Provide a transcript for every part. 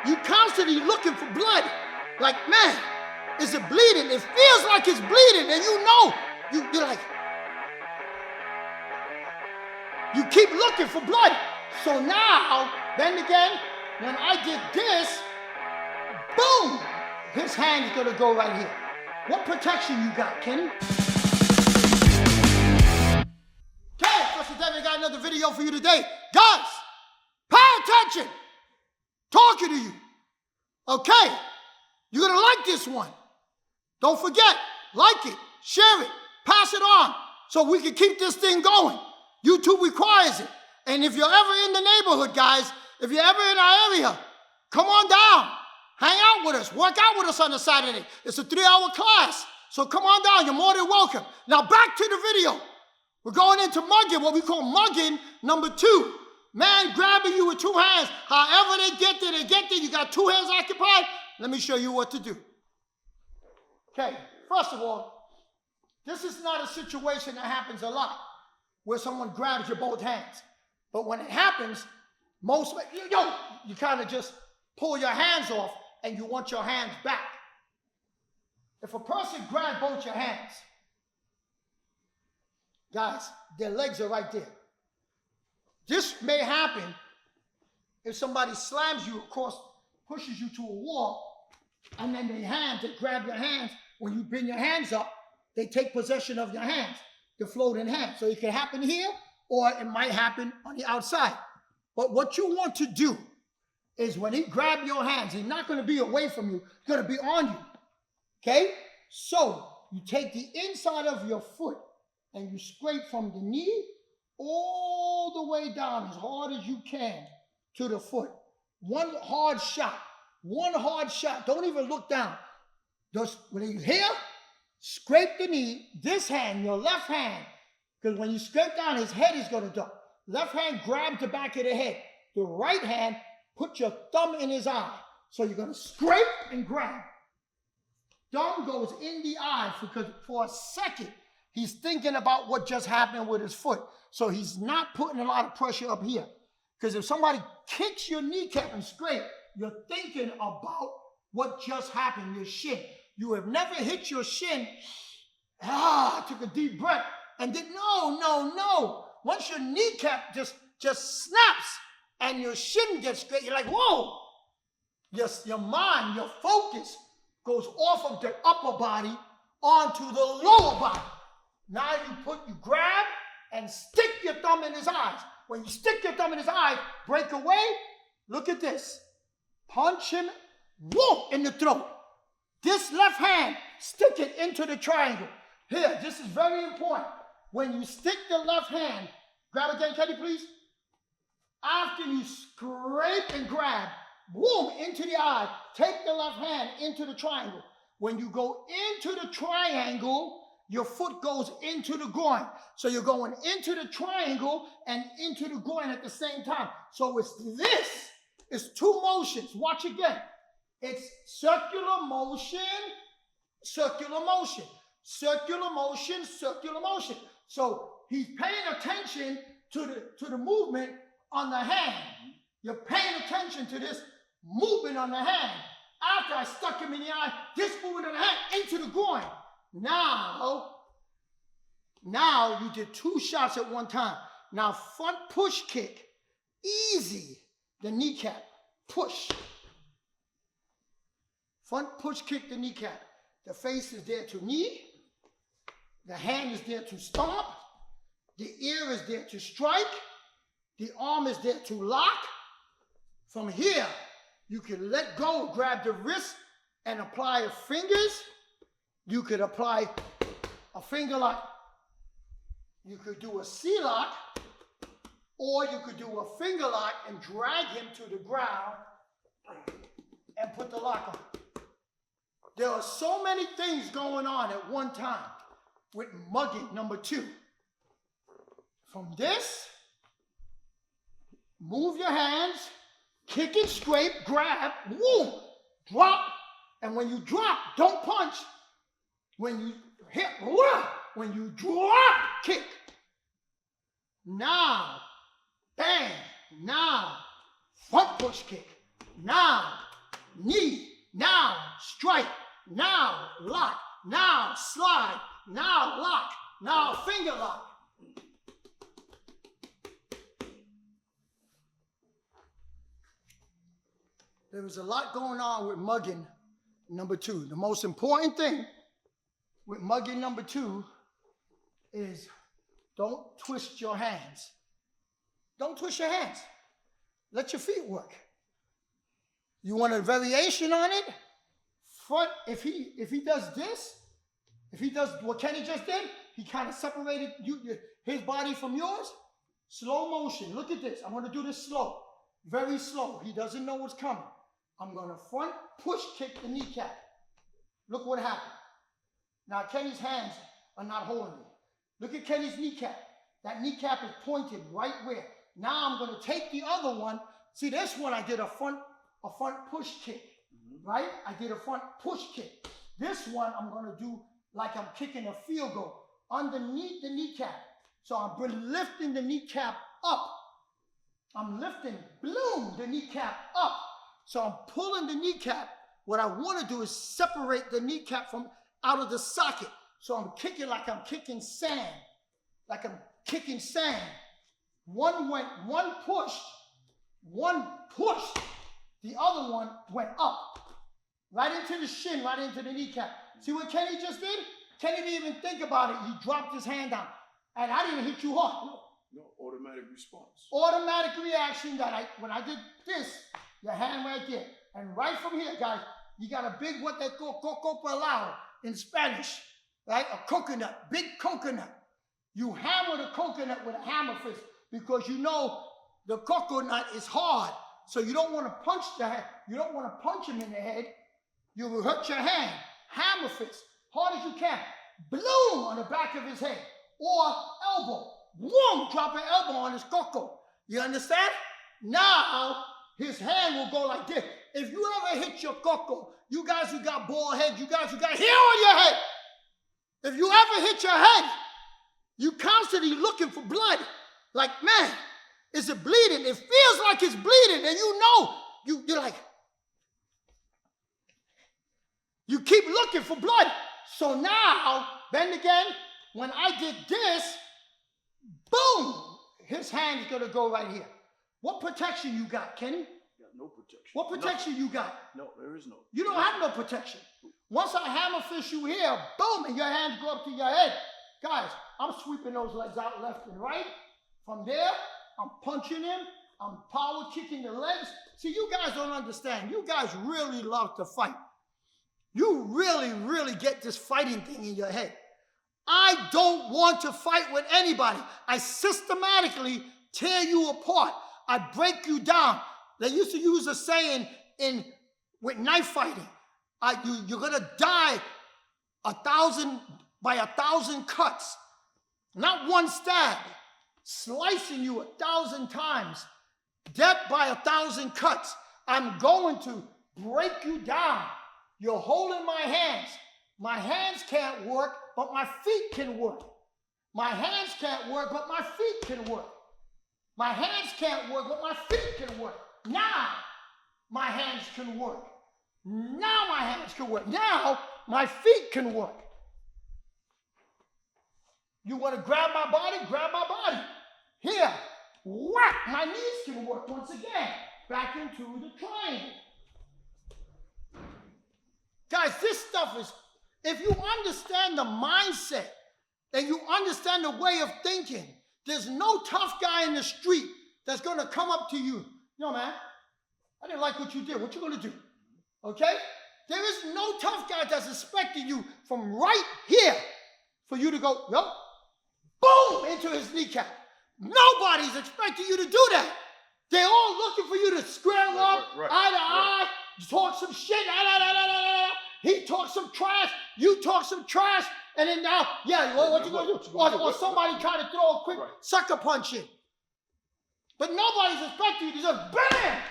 You constantly looking for blood. Like, man, is it bleeding? It feels like it's bleeding, and you know, you're like, you keep looking for blood. So now, then again, when I did this, boom, his hand is gonna go right here. What protection you got, Kenny? Okay, Professor David got another video for you today. Guys, pay attention. Talking to you. Okay, you're gonna like this one. Don't forget, like it, share it, pass it on, so we can keep this thing going. YouTube requires it. And if you're ever in the neighborhood, guys, if you're ever in our area, come on down. Hang out with us. Work out with us on a Saturday. It's a 3-hour class. So come on down. You're more than welcome. Now back to the video. We're going into mugging, what we call mugging number 2. Man grabbing you with 2 hands. However they get there, they get there. You got 2 hands occupied. Let me show you what to do. Okay, first of all, this is not a situation that happens a lot, where someone grabs your both hands. But when it happens, you kind of just pull your hands off and you want your hands back. If a person grabs both your hands, guys, their legs are right there. This may happen if somebody slams you across, pushes you to a wall, and then they grab your hands. When you bring your hands up, they take possession of your hands, the floating hands. So it can happen here, or it might happen on the outside. But what you want to do is when he grabs your hands, he's not going to be away from you, he's going to be on you. Okay? So you take the inside of your foot and you scrape from the knee all the way down as hard as you can to the foot. One hard shot. Don't even look down. Just when you here, scrape the knee, this hand, your left hand, because when you scrape down, his head is going to duck. Left hand grabs the back of the head. The right hand, put your thumb in his eye. So you're going to scrape and grab. Thumb goes in the eye because for a second, he's thinking about what just happened with his foot. So he's not putting a lot of pressure up here. Because if somebody kicks your kneecap and scrape, you're thinking about what just happened, your shin. You have never hit your shin. Took a deep breath. And then, no. Once your kneecap just snaps and your shin gets straight, you're like, whoa. Your mind, your focus goes off of the upper body onto the lower body. Now you grab and stick your thumb in his eyes. When you stick your thumb in his eyes, break away. Look at this. Punch him, whoop, in the throat. This left hand, stick it into the triangle. Here, this is very important. When you stick the left hand, grab again, Kenny, please. After you scrape and grab, boom, into the eye, take the left hand into the triangle. When you go into the triangle, your foot goes into the groin. So you're going into the triangle and into the groin at the same time. So it's this. It's 2 motions. Watch again. It's circular motion, circular motion, circular motion, circular motion. So he's paying attention to the movement on the hand. You're paying attention to this movement on the hand. After I stuck him in the eye, this movement on the hand into the groin. Now you did 2 shots at one time. Now front push kick, easy. The kneecap, push. Front push kick the kneecap. The face is there to knee. The hand is there to stomp. The ear is there to strike. The arm is there to lock. From here, you can let go, grab the wrist, and apply your fingers. You could apply a finger lock. You could do a C-lock, or you could do a finger lock and drag him to the ground and put the lock on. There are so many things going on at one time with mugging number 2. From this, move your hands, kick and scrape, grab, woo, drop, and when you drop, don't punch. When you hit, woo, when you drop, kick. Now, bang, now, front push kick. Now, knee, now strike, now lock, now slide, now lock, now finger lock. There was a lot going on with mugging number 2. The most important thing with mugging number 2 is don't twist your hands. Don't twist your hands. Let your feet work. You want a variation on it? Front, if he does this, if he does what Kenny just did, he kind of separated his body from yours. Slow motion. Look at this. I'm going to do this slow. Very slow. He doesn't know what's coming. I'm going to front push kick the kneecap. Look what happened. Now Kenny's hands are not holding me. Look at Kenny's kneecap. That kneecap is pointed right where. Now I'm going to take the other one. See, this one I did a front push kick, right? I did a front push kick. This one I'm going to do like I'm kicking a field goal underneath the kneecap. So I'm lifting the kneecap up. I'm lifting, bloom, the kneecap up. So I'm pulling the kneecap. What I want to do is separate the kneecap from out of the socket. So I'm kicking like I'm kicking sand. Like I'm kicking sand. One pushed, the other one went up. Right into the shin, right into the kneecap. See what Kenny just did? Kenny didn't even think about it. He dropped his hand down. And I didn't hit you hard. No, automatic response. Automatic reaction that when I did this, your hand right there. And right from here, guys, you got a big, what they call coco pelado in Spanish, right? A coconut, big coconut. You hammer the coconut with a hammer fist because you know the coconut is hard. So you don't want to punch the head. You don't want to punch him in the head. You will hurt your hand. Hammer fist, hard as you can. Bloom on the back of his head. Or elbow. Boom, drop an elbow on his coco. You understand? Now, his hand will go like this. If you ever hit your coco, you guys who got bald head, you guys who got hair on your head, if you ever hit your head, you constantly looking for blood. Like, man, is it bleeding? It feels like it's bleeding, and you know, you're like, you keep looking for blood. So now, then again, when I did this, boom, his hand is going to go right here. What protection you got, Kenny? Got no protection. What protection you got? No, there is no. You don't have no protection. Once I hammer fist you here, boom, and your hands go up to your head. Guys, I'm sweeping those legs out left and right. From there, I'm punching him. I'm power kicking the legs. See, you guys don't understand. You guys really love to fight. You really, really get this fighting thing in your head. I don't want to fight with anybody. I systematically tear you apart. I break you down. They used to use a saying with knife fighting. You're going to die by 1,000 cuts. Not one stab. Slicing you 1,000 times. Death by 1,000 cuts. I'm going to break you down. You're holding my hands. My hands can't work, but my feet can work. My hands can't work, but my feet can work. My hands can't work, but my feet can work. Now, my hands can work. Now my hands can work. Now, my feet can work. You want to grab my body? Grab my body. Here, whack, my knees can work once again. Back into the triangle. Guys, this stuff is, if you understand the mindset and you understand the way of thinking, there's no tough guy in the street that's going to come up to you. Yo, man, I didn't like what you did. What you going to do? Okay? There is no tough guy that's expecting you from right here for you to go, yo, boom, into his kneecap. Nobody's expecting you to do that. They're all looking for you to square up, eye to eye, talk some shit, he talks some trash, you talk some trash, and then now, what you gonna do? Or somebody try to throw a quick sucker punch in. But nobody's expecting you to just bam,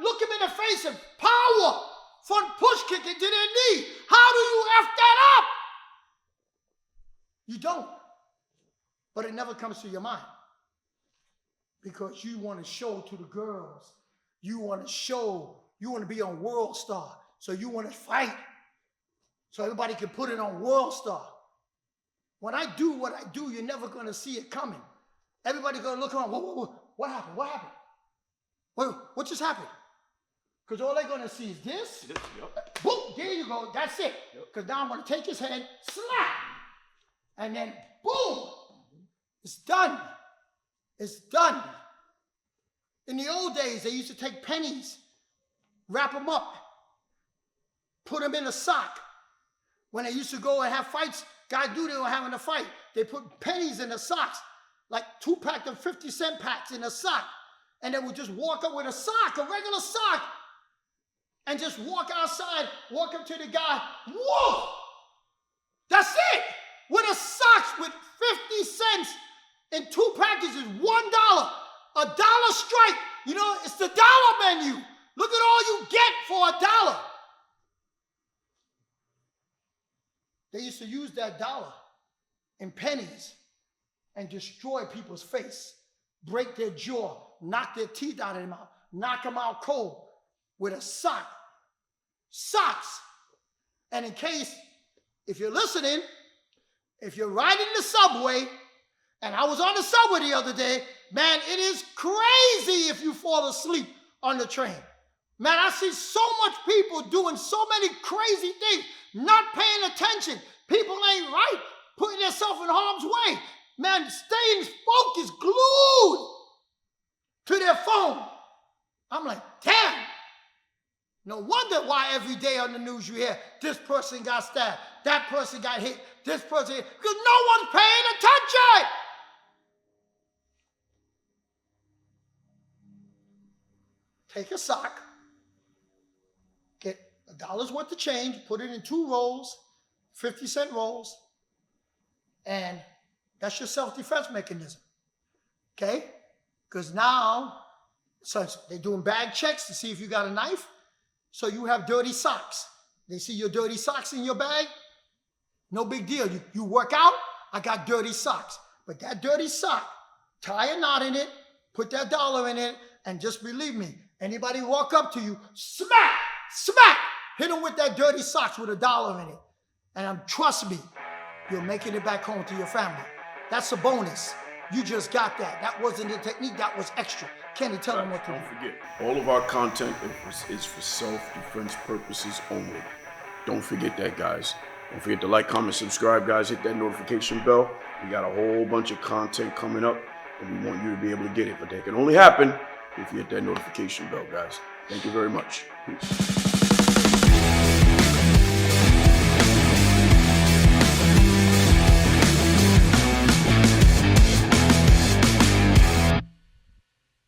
look him in the face and power, front push kick into their knee. How do you F that up? You don't. But it never comes to your mind. Because you want to show to the girls, you want to show You want to be on World Star. So you want to fight. So everybody can put it on World Star. When I do what I do, you're never going to see it coming. Everybody's going to look around. Whoa. What happened? What happened? What just happened? Because all they're going to see is this. Yep. Boom, there you go. That's it. Because now I'm going to take his head, slap. And then, boom. It's done. It's done. In the old days, they used to take pennies, wrap them up, put them in a sock. When they used to go and have fights, guys knew they were having a fight. They put pennies in the socks, like 2-pack of 50-cent packs in a sock. And they would just walk up with a sock, a regular sock, and just walk outside, walk up to the guy. Whoa! That's it! With a socks with 50 cents in 2 packages, $1. $1 strike. You know, it's the dollar menu. Look at all you get for $1. They used to use that dollar in pennies and destroy people's face, break their jaw, knock their teeth out of their mouth, knock them out cold with a sock. Socks. And in case, if you're listening, if you're riding the subway, and I was on the subway the other day, man, it is crazy if you fall asleep on the train. Man, I see so much people doing so many crazy things, not paying attention. People ain't right, putting themselves in harm's way. Man, staying focused, glued to their phone. I'm like, damn. No wonder why every day on the news you hear, this person got stabbed, that person got hit, this person, because no one's paying attention. Take a sock, get $1 worth of change, put it in 2 rolls, 50-cent rolls, and that's your self-defense mechanism, okay? Because now, so they're doing bag checks to see if you got a knife, so you have dirty socks. They see your dirty socks in your bag, no big deal. You work out, I got dirty socks. But that dirty sock, tie a knot in it, put that $1 in it, and just believe me, anybody walk up to you, smack, hit them with that dirty socks with $1 in it. And trust me, you're making it back home to your family. That's a bonus. You just got that. That wasn't the technique, that was extra. Kenny, tell them what to do. Don't forget, all of our content is for self-defense purposes only. Don't forget that, guys. Don't forget to like, comment, subscribe, guys. Hit that notification bell. We got a whole bunch of content coming up, and we want you to be able to get it. But that can only happen if you hit that notification bell, guys. Thank you very much. Peace.